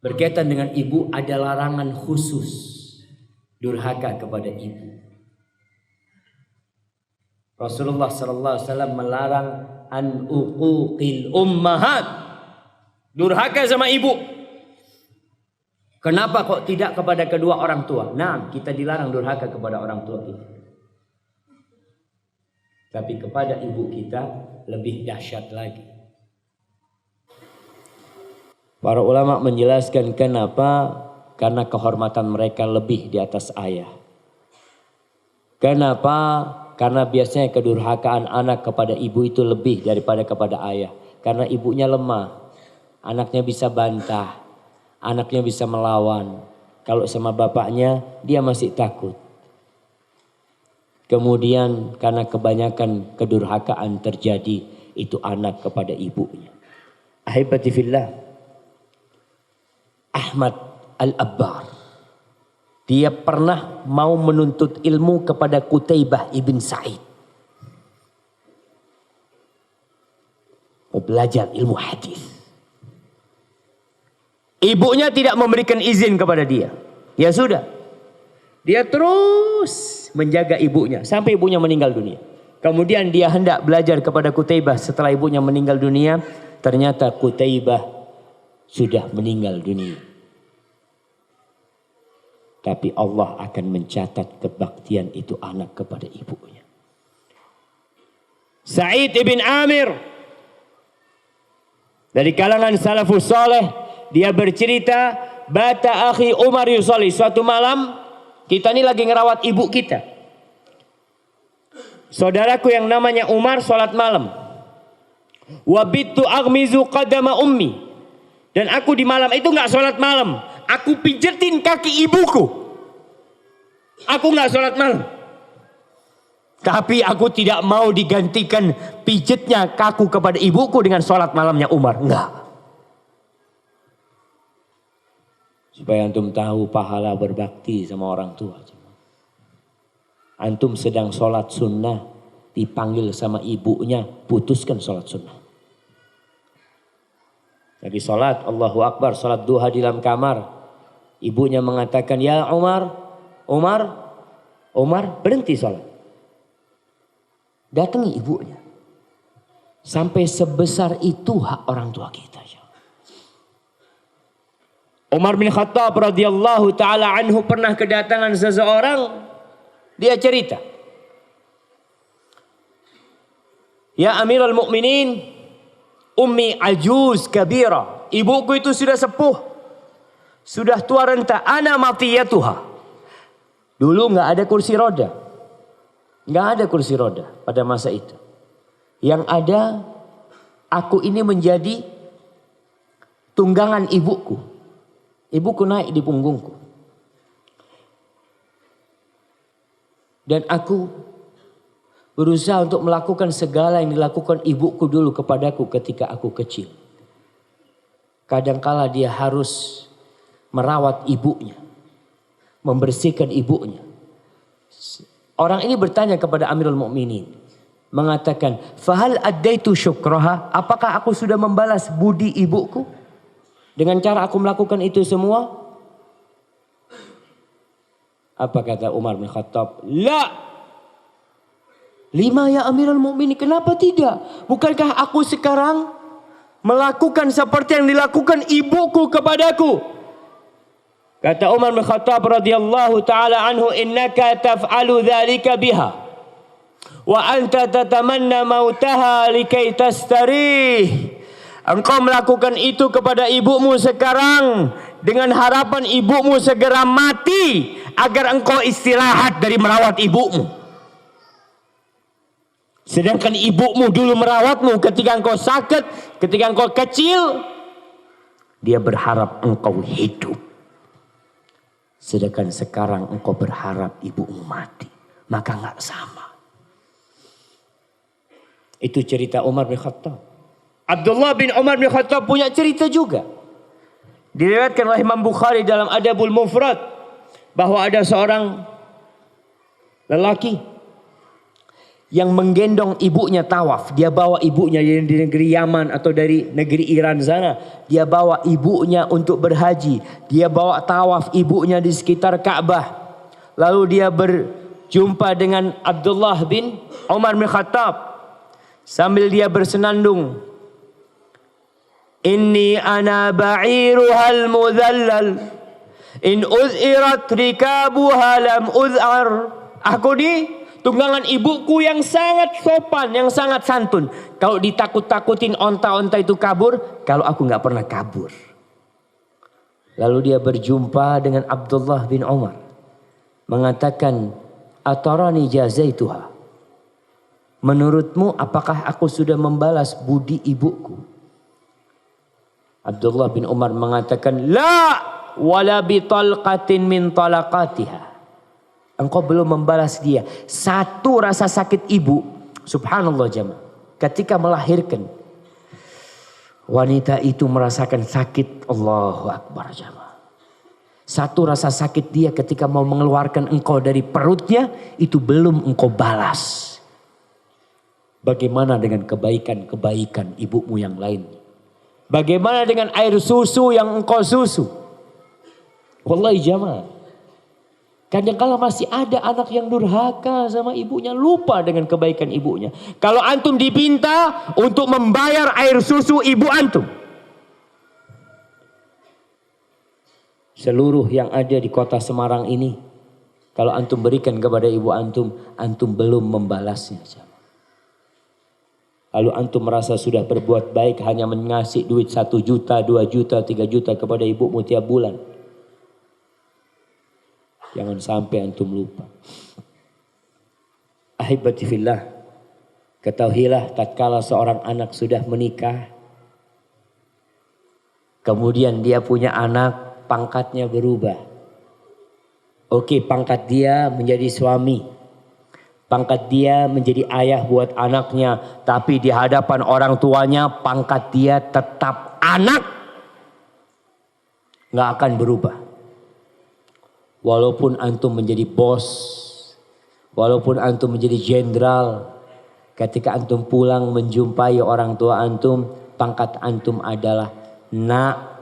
berkaitan dengan ibu ada larangan khusus durhaka kepada ibu. Rasulullah sallallahu alaihi wasallam melarang an uquqil ummahat, durhaka sama ibu. Kenapa kok tidak kepada kedua orang tua? Nah, kita dilarang durhaka kepada orang tua kita. Tapi kepada ibu kita lebih dahsyat lagi. Para ulama menjelaskan kenapa? Karena kehormatan mereka lebih di atas ayah. Kenapa? Karena biasanya kedurhakaan anak kepada ibu itu lebih daripada kepada ayah. Karena ibunya lemah, anaknya bisa bantah, anaknya bisa melawan. Kalau sama bapaknya dia masih takut. Kemudian karena kebanyakan kedurhakaan terjadi, itu anak kepada ibunya. Ahibati fillah, Ahmad Al-Abbar, dia pernah mau menuntut ilmu kepada Qutaibah ibn Sa'id. Mau belajar ilmu hadis. Ibunya tidak memberikan izin kepada dia. Ya sudah. Dia terus menjaga ibunya sampai ibunya meninggal dunia. Kemudian dia hendak belajar kepada Qutaibah setelah ibunya meninggal dunia. Ternyata Qutaibah sudah meninggal dunia. Tapi Allah akan mencatat kebaktian itu anak kepada ibunya. Sa'id ibn Amir, dari kalangan salafus saleh, dia bercerita, bata akhi Umar yusolli. Suatu malam, kita ini lagi ngerawat ibu kita. Saudaraku yang namanya Umar sholat malam. Wabittu aghmizu qadama ummi. Dan aku di malam itu gak sholat malam. Aku pijetin kaki ibuku. Aku gak sholat malam. Tapi aku tidak mau digantikan pijetnya kaku kepada ibuku dengan sholat malamnya Umar. Enggak. Supaya antum tahu pahala berbakti sama orang tua. Antum sedang sholat sunnah, dipanggil sama ibunya, putuskan sholat sunnah. Lagi sholat, Allahu Akbar, sholat duha di dalam kamar. Ibunya mengatakan, ya Umar, berhenti sholat. Datangi ibunya. Sampai sebesar itu hak orang tua kita. Umar bin Khattab radhiyallahu ta'ala anhu pernah kedatangan seseorang. Dia cerita. Ya Amirul Mukminin, ummi ajuz kabira. Ibuku itu sudah sepuh. Sudah tua renta. Ana matiyatuha. Dulu nggak ada kursi roda. Nggak ada kursi roda pada masa itu. Yang ada, aku ini menjadi tunggangan ibuku. Ibuku naik di punggungku. Dan aku berusaha untuk melakukan segala yang dilakukan ibuku dulu kepadaku ketika aku kecil. Kadangkala dia harus merawat ibunya, membersihkan ibunya. Orang ini bertanya kepada Amirul Mukminin, mengatakan, "Fahal addaitu syukraha?" Apakah aku sudah membalas budi ibuku dengan cara aku melakukan itu semua? Apa kata Umar bin Khattab? La. Lima ya Amirul Mukminin, kenapa tidak? Bukankah aku sekarang melakukan seperti yang dilakukan ibuku kepadaku? Kata Umar bin Khattab radhiyallahu taala anhu, innaka taf'alu dzalika biha wa anta tatamanna mautaha likai tastarih. Engkau melakukan itu kepada ibumu sekarang dengan harapan ibumu segera mati agar engkau istirahat dari merawat ibumu. Sedangkan ibumu dulu merawatmu ketika engkau sakit, ketika engkau kecil, dia berharap engkau hidup. Sedangkan sekarang engkau berharap ibumu mati. Maka nggak sama. Itu cerita Umar bin Khattab. Abdullah bin Umar bin Khattab punya cerita juga. Diriwayatkan oleh Imam Bukhari dalam Adabul Mufrad bahwa ada seorang lelaki yang menggendong ibunya tawaf. Dia bawa ibunya di negeri Yaman atau dari negeri Iran sana. Dia bawa ibunya untuk berhaji. Dia bawa tawaf ibunya di sekitar Ka'bah. Lalu dia berjumpa dengan Abdullah bin Umar bin Khattab. Sambil dia bersenandung. Inni ana ba'iruhal mudhallal. In uz'irat rikabuha lam uz'ar. Aku ni tunggangan ibuku yang sangat sopan, yang sangat santun. Kalau ditakut-takutin onta-onta itu kabur, kalau aku nggak pernah kabur. Lalu dia berjumpa dengan Abdullah bin Umar. Mengatakan, atarani jazaituha. Menurutmu apakah aku sudah membalas budi ibuku? Abdullah bin Umar mengatakan, la wala bitalqatin min talaqatiha. Engkau belum membalas dia. Satu rasa sakit ibu, subhanallah jemaah, ketika melahirkan, wanita itu merasakan sakit. Allahu Akbar jemaah. Satu rasa sakit dia ketika mau mengeluarkan engkau dari perutnya, itu belum engkau balas. Bagaimana dengan kebaikan-kebaikan ibumu yang lain? Bagaimana dengan air susu yang engkau susu? Wallahi jamaah. Kadang-kala masih ada anak yang durhaka sama ibunya, lupa dengan kebaikan ibunya. Kalau antum dipinta untuk membayar air susu ibu antum, seluruh yang ada di kota Semarang ini, kalau antum berikan kepada ibu antum, antum belum membalasnya. Lalu antum merasa sudah berbuat baik hanya mengasih duit 1 juta, 2 juta, 3 juta kepada ibumu tiap bulan. Jangan sampai antum lupa. Ahibati fillah, ketahuilah tatkala seorang anak sudah menikah, kemudian dia punya anak, pangkatnya berubah. Oke, pangkat dia menjadi suami. Pangkat dia menjadi ayah buat anaknya. Tapi di hadapan orang tuanya pangkat dia tetap anak. Nggak akan berubah. Walaupun antum menjadi bos. Walaupun antum menjadi jenderal. Ketika antum pulang menjumpai orang tua antum, pangkat antum adalah nak.